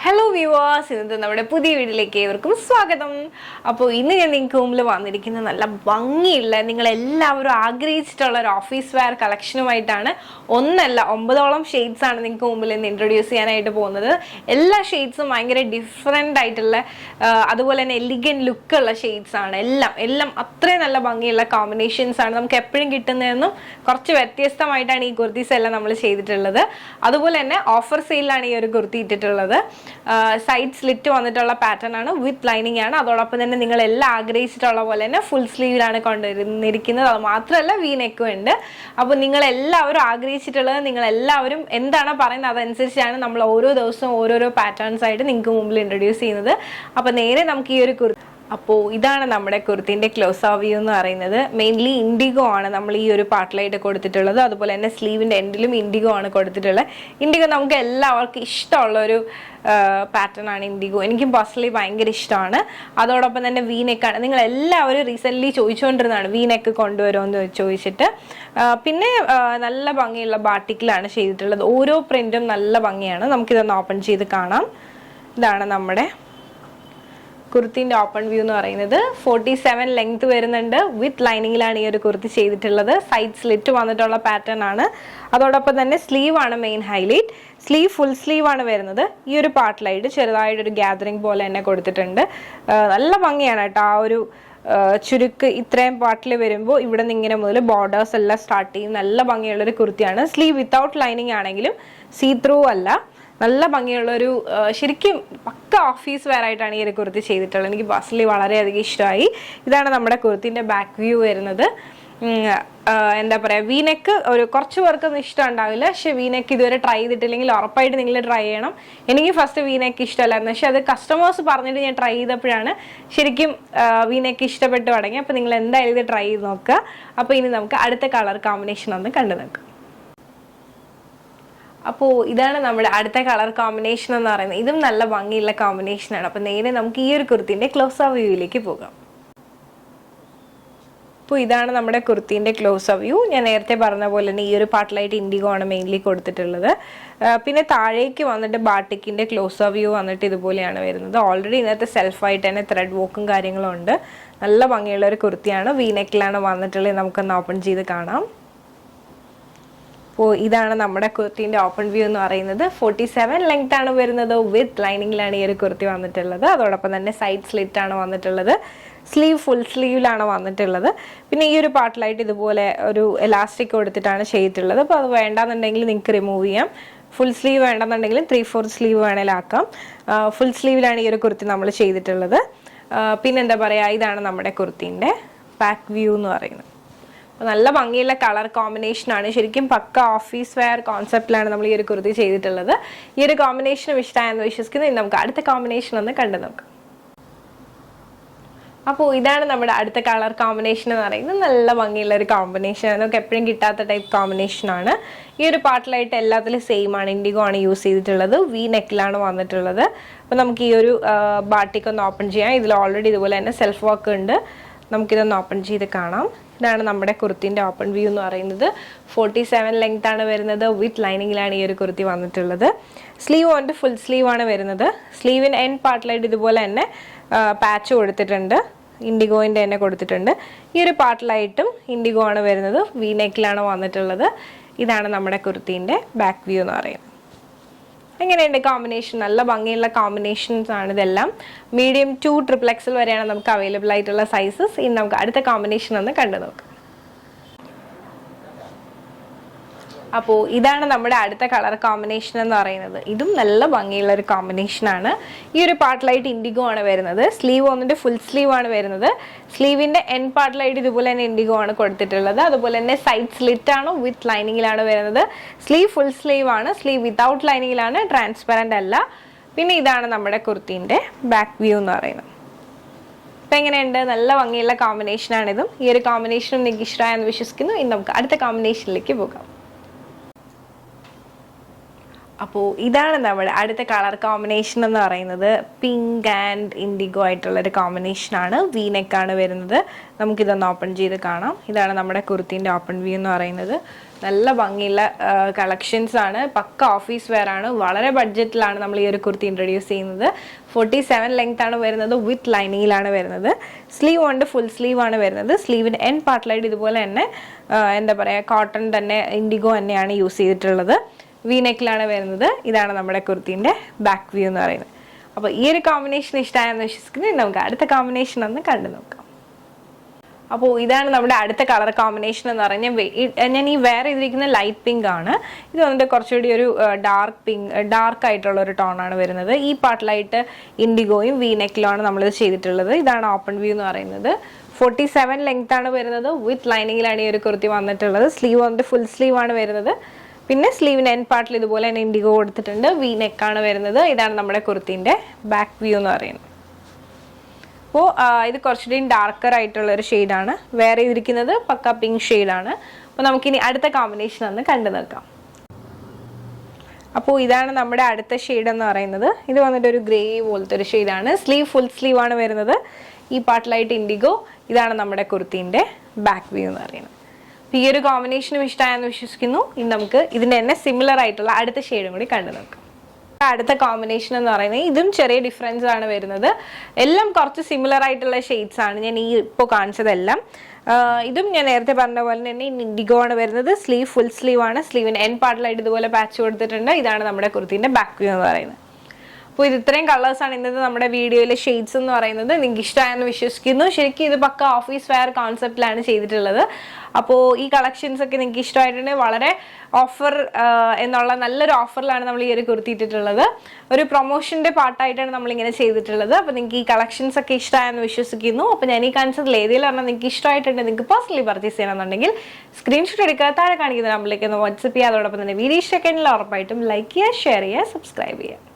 Hello viewers, ഇന്നത്തെ നമ്മുടെ പുതിയ വീഡിയോയിലേക്ക് ഏവർക്കും സ്വാഗതം. അപ്പോൾ ഇന്ന് ഞാൻ നിങ്ങൾക്ക് മുമ്പിൽ വന്നിരിക്കുന്ന നല്ല ഭംഗിയുള്ള നിങ്ങൾ എല്ലാവരും ആഗ്രഹിച്ചിട്ടുള്ള ഒരു ഓഫീസ് വെയർ കളക്ഷനുമായിട്ടാണ്. ഒന്നല്ല 9ഓളം ഷെയ്ഡ്സ് ആണ് നിങ്ങൾക്ക് മുമ്പിൽ ഇന്ന് ഇൻട്രൊഡ്യൂസ് ചെയ്യാനായിട്ട് പോകുന്നത്. എല്ലാ ഷെയ്ഡ്സും ഭയങ്കര ഡിഫറെൻ്റ് ആയിട്ടുള്ള അതുപോലെ തന്നെ എലിഗൻറ്റ് ലുക്കുള്ള ഷെയ്ഡ്സ് ആണ്. എല്ലാം അത്രയും നല്ല ഭംഗിയുള്ള കോമ്പിനേഷൻസ് ആണ്. നമുക്ക് എപ്പോഴും കിട്ടുന്നതെന്നും കുറച്ച് വ്യത്യസ്തമായിട്ടാണ് ഈ കുർത്തീസ് എല്ലാം നമ്മൾ ചെയ്തിട്ടുള്ളത്. അതുപോലെ തന്നെ ഓഫർ സെയിലാണ് ഈ ഒരു കുർത്തി ഇട്ടിട്ടുള്ളത്. സൈഡ് സ്ലിറ്റ് വന്നിട്ടുള്ള പാറ്റേൺ ആണ്, വിത്ത് ലൈനിങ് ആണ്. അതോടൊപ്പം തന്നെ നിങ്ങൾ എല്ലാം ആഗ്രഹിച്ചിട്ടുള്ള പോലെ തന്നെ ഫുൾ സ്ലീവിലാണ് കൊണ്ടുവരുന്നിരിക്കുന്നത്. അത് മാത്രമല്ല വി നെക്കും ഉണ്ട്. അപ്പോൾ നിങ്ങൾ എല്ലാവരും ആഗ്രഹിച്ചിട്ടുള്ളത് നിങ്ങൾ എല്ലാവരും എന്താണോ പറയുന്നത് അതനുസരിച്ചാണ് നമ്മൾ ഓരോ ദിവസവും ഓരോരോ പാറ്റേൺസ് ആയിട്ട് നിങ്ങൾക്ക് മുമ്പിൽ ഇൻട്രൊഡ്യൂസ് ചെയ്യുന്നത്. അപ്പോൾ നേരെ നമുക്ക് ഈ ഒരു അപ്പോൾ ഇതാണ് നമ്മുടെ കുർത്തിൻ്റെ ക്ലോസ് ഓഫ് വ്യൂ എന്ന് പറയുന്നത്. മെയിൻലി ഇൻഡിഗോ ആണ് നമ്മൾ ഈ ഒരു പാർട്ടിലായിട്ട് കൊടുത്തിട്ടുള്ളത്. അതുപോലെ തന്നെ സ്ലീവിൻ്റെ എൻഡിലും ഇൻഡിഗോ ആണ് കൊടുത്തിട്ടുള്ളത്. ഇൻഡിഗോ നമുക്ക് എല്ലാവർക്കും ഇഷ്ടമുള്ളൊരു പാറ്റേൺ ആണ് ഇൻഡിഗോ. എനിക്കും പേഴ്സണലി ഭയങ്കര ഇഷ്ടമാണ്. അതോടൊപ്പം തന്നെ വി നെക്കാണ്. നിങ്ങൾ എല്ലാവരും റീസെൻ്റ്ലി ചോദിച്ചുകൊണ്ടിരുന്നതാണ് വി നെക്ക് കൊണ്ടുവരുമെന്ന് ചോദിച്ചിട്ട്. പിന്നെ നല്ല ഭംഗിയുള്ള ബാട്ടിക്കിലാണ് ചെയ്തിട്ടുള്ളത്. ഓരോ പ്രിൻറ്റും നല്ല ഭംഗിയാണ്. നമുക്കിതൊന്ന് ഓപ്പൺ ചെയ്ത് കാണാം. ഇതാണ് നമ്മുടെ കുർത്തിൻ്റെ ഓപ്പൺ വ്യൂ എന്ന് പറയുന്നത്. 47 ലെങ്ത് വരുന്നുണ്ട്. വിത്ത് ലൈനിങ്ങിലാണ് ഈ ഒരു കുർത്തി ചെയ്തിട്ടുള്ളത്. സൈഡ് സ്ലിറ്റ് വന്നിട്ടുള്ള പാറ്റേൺ ആണ്. അതോടൊപ്പം തന്നെ സ്ലീവ് ആണ് main highlight. Sleeve full sleeve ആണ് വരുന്നത്. ഈ ഒരു പാർട്ടിലായിട്ട് ചെറുതായിട്ടൊരു ഗ്യാതറിങ് പോലെ തന്നെ കൊടുത്തിട്ടുണ്ട്. നല്ല ഭംഗിയാണ് കേട്ടോ. ആ ഒരു ചുരുക്ക് ഇത്രയും പാർട്ടിൽ വരുമ്പോൾ ഇവിടെ നിന്ന് ഇങ്ങനെ മുതൽ ബോർഡേഴ്സ് എല്ലാം സ്റ്റാർട്ട് ചെയ്യും. നല്ല ഭംഗിയുള്ളൊരു കുർത്തിയാണ്. സ്ലീവ് വിത്തൗട്ട് ലൈനിങ് ആണെങ്കിലും സീ ത്രൂ അല്ല. നല്ല ഭംഗിയുള്ളൊരു ശരിക്കും പക്ക ഓഫീസ് വെയർ ആയിട്ടാണ് ഈ ഒരു കുർത്തി ചെയ്തിട്ടുള്ളത്. എനിക്ക് പേഴ്സണലി വളരെയധികം ഇഷ്ടമായി. ഇതാണ് നമ്മുടെ കുർത്തിൻ്റെ ബാക്ക് വ്യൂ വരുന്നത്. എന്താ പറയുക, വി നെക്ക് ഒരു കുറച്ച് പേർക്കൊന്നും ഇഷ്ടം ഉണ്ടാവില്ല. പക്ഷെ വി നെക്ക് ഇതുവരെ ട്രൈ ചെയ്തിട്ടില്ലെങ്കിൽ ഉറപ്പായിട്ട് നിങ്ങൾ ട്രൈ ചെയ്യണം. എനിക്ക് ഫസ്റ്റ് വി നെക്ക് ഇഷ്ടമല്ലായിരുന്നു. പക്ഷെ അത് കസ്റ്റമേഴ്സ് പറഞ്ഞിട്ട് ഞാൻ ട്രൈ ചെയ്തപ്പോഴാണ് ശരിക്കും വി നെക്ക് ഇഷ്ടപ്പെട്ട് തുടങ്ങി. അപ്പോൾ നിങ്ങൾ എന്തായാലും ഇത് ട്രൈ ചെയ്ത് നോക്കുക. അപ്പോൾ ഇനി നമുക്ക് അടുത്ത കളർ കോമ്പിനേഷൻ ഒന്ന് കണ്ടു നോക്കാം. അപ്പോൾ ഇതാണ് നമ്മുടെ അടുത്ത കളർ കോമ്പിനേഷൻ എന്ന് പറയുന്നത്. ഇതും നല്ല ഭംഗിയുള്ള കോമ്പിനേഷനാണ്. അപ്പോൾ നേരെ നമുക്ക് ഈ ഒരു കുർത്തിൻ്റെ ക്ലോസ് ഓഫ് വ്യൂയിലേക്ക് പോകാം. അപ്പോൾ ഇതാണ് നമ്മുടെ കുർത്തിൻ്റെ ക്ലോസ് ഓഫ് വ്യൂ. ഞാൻ നേരത്തെ പറഞ്ഞ പോലെ തന്നെ ഈ ഒരു പാർട്ടിലായിട്ട് ഇൻഡിഗോ ആണ് മെയിൻലി കൊടുത്തിട്ടുള്ളത്. പിന്നെ താഴേക്ക് വന്നിട്ട് ബാട്ടിക്കിൻ്റെ ക്ലോസ് ഓഫ് വ്യൂ വന്നിട്ട് ഇതുപോലെയാണ് വരുന്നത്. ഓൾറെഡി ഇന്നത്തെ സെൽഫായിട്ട് തന്നെ ത്രെഡ് വർക്കും കാര്യങ്ങളും ഉണ്ട്. നല്ല ഭംഗിയുള്ള ഒരു കുർത്തിയാണ്. വി നെക്കിലാണ് വന്നിട്ടുള്ളത്. നമുക്കൊന്ന് ഓപ്പൺ ചെയ്ത് കാണാം. അപ്പോൾ ഇതാണ് നമ്മുടെ കുർത്തിൻ്റെ ഓപ്പൺ വ്യൂ എന്ന് പറയുന്നത്. 47 ലെങ്ത് ആണ് വരുന്നത്. വിത്ത് ലൈനിങ്ങിലാണ് ഈ ഒരു കുർത്തി വന്നിട്ടുള്ളത്. അതോടൊപ്പം തന്നെ സൈഡ് സ്ലിറ്റ് ആണ് വന്നിട്ടുള്ളത്. സ്ലീവ് ഫുൾ സ്ലീവിലാണ് വന്നിട്ടുള്ളത്. പിന്നെ ഈ ഒരു പാർട്ടിലായിട്ട് ഇതുപോലെ ഒരു എലാസ്റ്റിക് കൊടുത്തിട്ടാണ് ചെയ്തിട്ടുള്ളത്. അപ്പോൾ അത് വേണ്ടാന്നുണ്ടെങ്കിൽ നിങ്ങൾക്ക് റിമൂവ് ചെയ്യാം. ഫുൾ സ്ലീവ് വേണ്ടെന്നുണ്ടെങ്കിൽ 3/4 സ്ലീവ് വേണേലാക്കാം. ഫുൾ സ്ലീവിലാണ് ഈ ഒരു കുർത്തി നമ്മൾ ചെയ്തിട്ടുള്ളത്. പിന്നെന്താ പറയുക, ഇതാണ് നമ്മുടെ കുർത്തിൻ്റെ ബാക്ക് വ്യൂ എന്ന് പറയുന്നത്. നല്ല ഭംഗിയുള്ള കളർ കോമ്പിനേഷനാണ്. ശരിക്കും പക്ക ഓഫീസ് വെയർ കോൺസെപ്റ്റിലാണ് നമ്മൾ ഈ ഒരു കുർത്തി ചെയ്തിട്ടുള്ളത്. ഈ ഒരു കോമ്പിനേഷനും ഇഷ്ടമായെന്ന് വിശ്വസിക്കുന്നു. ഇനി നമുക്ക് അടുത്ത കോമ്പിനേഷൻ ഒന്ന് കണ്ടു നോക്കാം. അപ്പോൾ ഇതാണ് നമ്മുടെ അടുത്ത കളർ കോമ്പിനേഷൻ എന്ന് പറയുന്നത്. നല്ല ഭംഗിയുള്ള ഒരു കോമ്പിനേഷനാണ്. നമുക്ക് എപ്പോഴും കിട്ടാത്ത ടൈപ്പ് കോമ്പിനേഷനാണ്. ഈ ഒരു പാർട്ടിലായിട്ട് എല്ലാത്തിലും സെയിം ആണ്. ഇൻഡിഗോ ആണ് യൂസ് ചെയ്തിട്ടുള്ളത്. വി നെക്കിലാണ് വന്നിട്ടുള്ളത്. അപ്പോൾ നമുക്ക് ഈ ഒരു ബാട്ടിക്ക് ഒന്ന് ഓപ്പൺ ചെയ്യാം. ഇതിൽ ഓൾറെഡി ഇതുപോലെ തന്നെ സെൽഫ് വർക്ക് ഉണ്ട്. നമുക്കിതൊന്ന് ഓപ്പൺ ചെയ്ത് കാണാം. ഇതാണ് നമ്മുടെ കുർത്തിൻ്റെ ഓപ്പൺ വ്യൂ എന്ന് പറയുന്നത്. 47 ലെങ്ത് ആണ് വരുന്നത്. വിത്ത് ലൈനിങ്ങിലാണ് ഈ ഒരു കുർത്തി വന്നിട്ടുള്ളത്. സ്ലീവ് വന്നിട്ട് ഫുൾ സ്ലീവ് ആണ് വരുന്നത്. സ്ലീവിൻ്റെ എൻഡ് പാർട്ടിലായിട്ട് ഇതുപോലെ തന്നെ പാച്ച് കൊടുത്തിട്ടുണ്ട്. ഇൻഡിഗോയിൻ്റെ തന്നെ കൊടുത്തിട്ടുണ്ട്. ഈ ഒരു പാർട്ടിലായിട്ടും ഇൻഡിഗോ ആണ് വരുന്നത്. വി നെക്കിലാണ് വന്നിട്ടുള്ളത്. ഇതാണ് നമ്മുടെ കുർത്തിൻ്റെ ബാക്ക് വ്യൂ എന്ന് പറയുന്നത്. എങ്ങനെയുണ്ട് കോമ്പിനേഷൻ? നല്ല ഭംഗിയുള്ള കോമ്പിനേഷൻസ് ആണ് ഇതെല്ലാം. മീഡിയം ടു XXL വരെയാണ് നമുക്ക് അവൈലബിൾ ആയിട്ടുള്ള സൈസസ്. ഇനി നമുക്ക് അടുത്ത കോമ്പിനേഷൻ ഒന്ന് കണ്ടു നോക്കാം. അപ്പോൾ ഇതാണ് നമ്മുടെ അടുത്ത കളർ കോമ്പിനേഷൻ എന്ന് പറയുന്നത്. ഇതും നല്ല ഭംഗിയുള്ള ഒരു കോമ്പിനേഷനാണ്. ഈ ഒരു പാർട്ടിലായിട്ട് ഇൻഡിഗോ ആണ് വരുന്നത്. സ്ലീവ് വന്നിട്ട് ഫുൾ സ്ലീവ് ആണ് വരുന്നത്. സ്ലീവിൻ്റെ എൻഡ് പാർട്ടിലായിട്ട് ഇതുപോലെ തന്നെ ഇൻഡിഗോ ആണ് കൊടുത്തിട്ടുള്ളത്. അതുപോലെ തന്നെ സൈഡ് സ്ലിറ്റ് ആണ്. വിത്ത് ലൈനിങ്ങിലാണ് വരുന്നത്. സ്ലീവ് ഫുൾ സ്ലീവ് ആണ്. സ്ലീവ് വിത്തൗട്ട് ലൈനിങ്ങിലാണ്. ട്രാൻസ്പെറൻ്റ് അല്ല. പിന്നെ ഇതാണ് നമ്മുടെ കുർത്തിൻ്റെ ബാക്ക് വ്യൂ എന്ന് പറയുന്നത്. അപ്പം എങ്ങനെയുണ്ട്? നല്ല ഭംഗിയുള്ള കോമ്പിനേഷനാണിതും. ഈ ഒരു കോമ്പിനേഷനും നിങ്ങൾക്ക് ഇഷ്ടമായെന്ന് വിശ്വസിക്കുന്നു. ഇനി നമുക്ക് അടുത്ത കോമ്പിനേഷനിലേക്ക് പോകാം. അപ്പോൾ ഇതാണ് നമ്മുടെ അടുത്ത കളർ കോമ്പിനേഷൻ എന്ന് പറയുന്നത്. പിങ്ക് ആൻഡ് ഇൻഡിഗോ ആയിട്ടുള്ളൊരു കോമ്പിനേഷനാണ്. വി നെക്കാണ് വരുന്നത്. നമുക്കിതൊന്ന് ഓപ്പൺ ചെയ്ത് കാണാം. ഇതാണ് നമ്മുടെ കുർത്തിൻ്റെ ഓപ്പൺ വ്യൂ എന്ന് പറയുന്നത്. നല്ല ഭംഗിയുള്ള കളക്ഷൻസ് ആണ്, പക്ക ഓഫീസ് വെയർ ആണ്. വളരെ ബഡ്ജറ്റിലാണ് നമ്മൾ ഈ ഒരു കുർത്തി ഇൻട്രൊഡ്യൂസ് ചെയ്യുന്നത്. 47 ലെങ്ത് ആണ് വരുന്നത്, വിത്ത് ലൈനിങ്ങിലാണ് വരുന്നത്. സ്ലീവ് ഉണ്ട്, ഫുൾ സ്ലീവ് ആണ് വരുന്നത്. സ്ലീവിന് എൻഡ് പാർട്ടിലായിട്ട് ഇതുപോലെ തന്നെ എന്താ പറയുക, കോട്ടൺ തന്നെ, ഇൻഡിഗോ തന്നെയാണ് യൂസ് ചെയ്തിട്ടുള്ളത്. വി നെക്കിലാണ് വരുന്നത്. ഇതാണ് നമ്മുടെ കുർത്തീൻ്റെ ബാക്ക് വ്യൂ എന്ന് പറയുന്നത്. അപ്പോൾ ഈ ഒരു കോമ്പിനേഷൻ ഇഷ്ടമായെന്ന് വിശ്വസിക്കുന്നത്. നമുക്ക് അടുത്ത കോമ്പിനേഷൻ ഒന്ന് കണ്ടു നോക്കാം. അപ്പോൾ ഇതാണ് നമ്മുടെ അടുത്ത കളർ കോമ്പിനേഷൻ എന്ന് പറഞ്ഞാൽ ഞാൻ ഈ വെയർ ചെയ്തിരിക്കുന്ന ലൈറ്റ് പിങ്ക് ആണ്. ഇത് വന്നിട്ട് കുറച്ചുകൂടി ഒരു ഡാർക്ക് ആയിട്ടുള്ള ഒരു ടോണാണ് വരുന്നത്. ഈ പാർട്ടിലായിട്ട് ഇൻഡിഗോയും വി നെക്കിലുമാണ് നമ്മളിത് ചെയ്തിട്ടുള്ളത്. ഇതാണ് ഓപ്പൺ വ്യൂ എന്ന് പറയുന്നത്. 47 ലെങ്ത് ആണ് വരുന്നത്, വിത്ത് ലൈനിങ്ങിലാണ് ഈ ഒരു കുർത്തി വന്നിട്ടുള്ളത്. സ്ലീവ് വന്നിട്ട് ഫുൾ സ്ലീവ് ആണ് വരുന്നത്. പിന്നെ സ്ലീവിന് എൻഡ് പാർട്ടിൽ ഇതുപോലെ തന്നെ ഇൻഡിഗോ കൊടുത്തിട്ടുണ്ട്. വി നെക്കാണ് വരുന്നത്. ഇതാണ് നമ്മുടെ കുർത്തിൻ്റെ ബാക്ക് വ്യൂ എന്ന് പറയുന്നത്. അപ്പോൾ ഇത് കുറച്ചുകൂടി ഡാർക്കർ ആയിട്ടുള്ള ഒരു ഷെയ്ഡാണ്. വെയർ ചെയ്തിരിക്കുന്നത് പക്ക പിങ്ക് ഷെയ്ഡാണ്. അപ്പോൾ നമുക്കിനി അടുത്ത കോമ്പിനേഷൻ ഒന്ന് കണ്ടു നോക്കാം. അപ്പോൾ ഇതാണ് നമ്മുടെ അടുത്ത ഷെയ്ഡ് എന്ന് പറയുന്നത്. ഇത് വന്നിട്ട് ഒരു ഗ്രേ പോലത്തെ ഒരു ഷെയ്ഡാണ്. സ്ലീവ് ഫുൾ സ്ലീവ് ആണ് വരുന്നത്. ഈ പാർട്ടിലായിട്ട് ഇൻഡിഗോ. ഇതാണ് നമ്മുടെ കുർത്തീൻ്റെ ബാക്ക് വ്യൂ എന്ന് പറയുന്നത്. അപ്പോൾ ഈ ഒരു കോമ്പിനേഷനും ഇഷ്ടമായെന്ന് വിശ്വസിക്കുന്നു. ഇനി നമുക്ക് ഇതിൻ്റെ തന്നെ സിമിലർ ആയിട്ടുള്ള അടുത്ത ഷെയ്ഡും കൂടി കണ്ടു നോക്കാം. അടുത്ത കോമ്പിനേഷൻ എന്ന് പറയുന്നത് ഇതും ചെറിയ ഡിഫറൻസ് ആണ് വരുന്നത്. എല്ലാം കുറച്ച് സിമിലർ ആയിട്ടുള്ള ഷെയ്ഡ്സ് ആണ് ഞാൻ ഈ ഇപ്പോൾ കാണിച്ചതെല്ലാം. ഇതും ഞാൻ നേരത്തെ പറഞ്ഞ പോലെ തന്നെ ഇൻഡിഗോ ആണ് വരുന്നത്. സ്ലീവ് ഫുൾ സ്ലീവ് ആണ്. സ്ലീവിന് എൻഡ് പാർട്ടിലായിട്ട് ഇതുപോലെ പാച്ച് കൊടുത്തിട്ടുണ്ട്. ഇതാണ് നമ്മുടെ കുർത്തീൻ്റെ ബാക്ക് വ്യൂ എന്ന് പറയുന്നത്. അപ്പോൾ ഇത് ഇത്രയും കളേഴ്സാണ് ഇന്നത്തെ നമ്മുടെ വീഡിയോയിലെ ഷെയ്ഡ്സ് എന്ന് പറയുന്നത്. നിങ്ങൾക്ക് ഇഷ്ടമായെന്ന് വിശ്വസിക്കുന്നു. ശരിക്കും ഇത് പക്ക ഓഫീസ് വെയർ കോൺസെപ്റ്റിലാണ് ചെയ്തിട്ടുള്ളത്. അപ്പോൾ ഈ കളക്ഷൻസ് ഒക്കെ നിങ്ങൾക്ക് ഇഷ്ടമായിട്ടുണ്ടെങ്കിൽ വളരെ ഓഫർ എന്നുള്ള നല്ലൊരു ഓഫറിലാണ് നമ്മൾ ഈ ഒരു കുർത്തി ഇട്ടിട്ടുള്ളത്. ഒരു പ്രൊമോഷൻ്റെ പാർട്ടായിട്ടാണ് നമ്മളിങ്ങനെ ചെയ്തിട്ടുള്ളത്. അപ്പോൾ നിങ്ങൾക്ക് ഈ കളക്ഷൻസ് ഒക്കെ ഇഷ്ടമായെന്ന് വിശ്വസിക്കുന്നു. അപ്പോൾ ഞാൻ ഈ കാണിച്ചതിൽ ഏതെങ്കിലും പറഞ്ഞാൽ നിങ്ങൾക്ക് ഇഷ്ടമായിട്ടുണ്ട്, നിങ്ങൾക്ക് പേഴ്സണലി പർച്ചേസ് ചെയ്യണമെന്നുണ്ടെങ്കിൽ സ്ക്രീൻഷോട്ട് എടുക്കുക, താഴെ കാണിക്കുന്ന നമ്പറിലേക്ക് ഒന്ന് വാട്സപ്പ് ചെയ്യുക. അതോടൊപ്പം തന്നെ വീഡിയോ ഇഷ്ടമായിട്ടുണ്ടെങ്കിൽ ഉറപ്പായിട്ടും ലൈക്ക് ചെയ്യുക, ഷെയർ ചെയ്യുക, സബ്സ്ക്രൈബ് ചെയ്യുക.